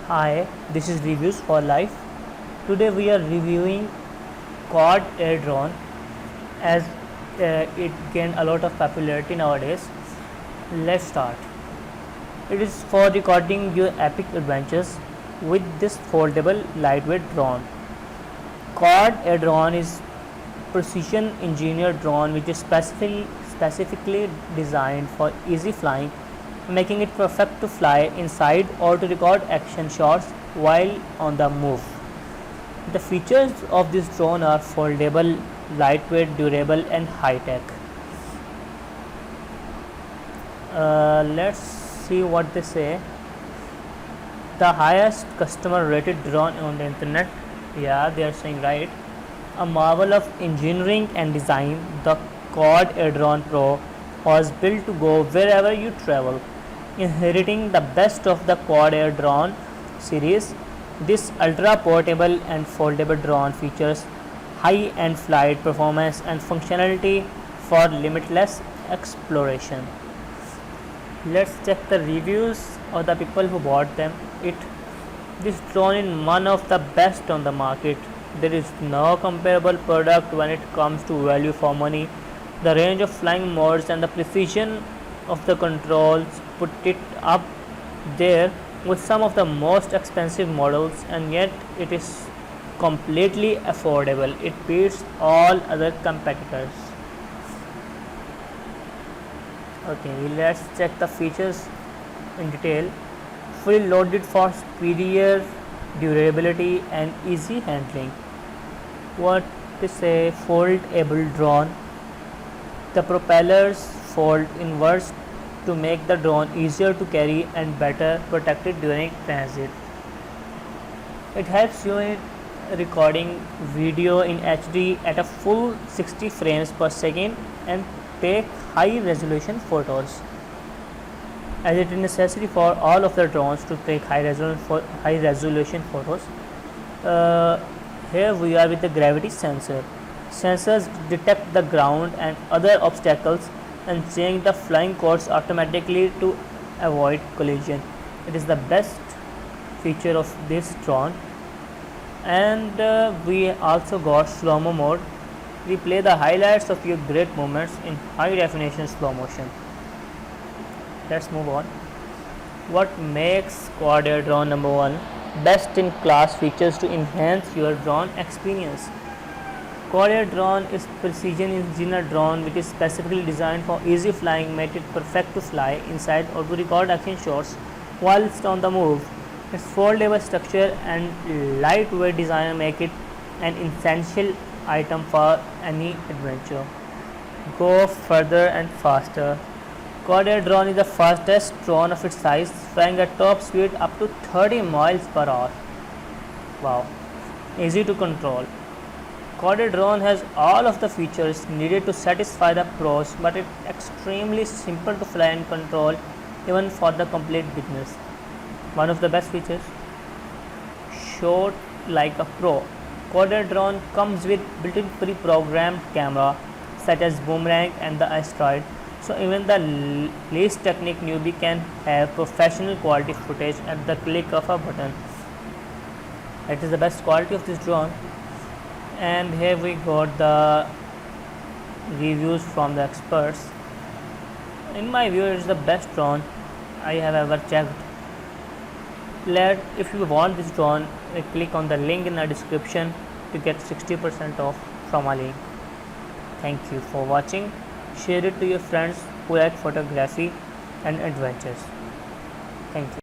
Hi, this is Reviews for Life. Today we are reviewing Quad Air Drone as it gained a lot of popularity nowadays. Let's start. It is for recording your epic adventures with this foldable lightweight drone. Quad Air Drone is precision engineered drone which is specifically designed for easy flying, making it perfect to fly inside or to record action shots while on the move. The features of this drone are foldable, lightweight, durable, and high tech. Let's see what they say. The highest customer rated drone on the internet. Yeah, they are saying right. A marvel of engineering and design, the Quad Air Drone Pro was built to go wherever you travel. Inheriting the best of the Quad Air Drone series, this ultra portable and foldable drone features high end flight performance and functionality for limitless exploration. Let's check the reviews of the people who bought them. This drone is one of the best on the market. There is no comparable product when it comes to value for money. The range of flying modes and the precision of the controls put it up there with some of the most expensive models, and yet it is completely affordable. It beats all other competitors. Okay, let's check the features in detail. Fully loaded for superior durability and easy handling. What is a foldable drone? The propellers fold inwards to make the drone easier to carry and better protected during transit. It helps you in recording video in HD at a full 60 frames per second and take high resolution photos, as it is necessary for all of the drones to take high resolution photos. Here we are with the gravity sensor. Sensors detect the ground and other obstacles and change the flying course automatically to avoid collision. It is the best feature of this drone. And we also got slow-mo mode. We play the highlights of your great moments in high definition slow motion. Let's move on. What makes Quad Air Drone number 1? Best in class features to enhance your drone experience. Quad Air Drone is precision engineered drone which is specifically designed for easy flying, made it perfect to fly inside or to record action shots whilst on the move. Its foldable structure and lightweight design make it an essential item for any adventure. Go further and faster. Quad Air Drone is the fastest drone of its size, flying at top speed up to 30 miles per hour. Wow, easy to control. Quad Air Drone has all of the features needed to satisfy the pros, but it's extremely simple to fly and control even for the complete beginners. One of the best features, shot like a pro. Quad Air Drone comes with built-in pre-programmed camera such as Boomerang and the Asteroid, so even the least technique newbie can have professional quality footage at the click of a button. That is the best quality of this drone. And here we got the reviews from the experts. In my view, it is the best drone I have ever checked. If you want this drone, click on the link in the description to get 60% off from a link. Thank you for watching. Share it to your friends who like photography and adventures. Thank you.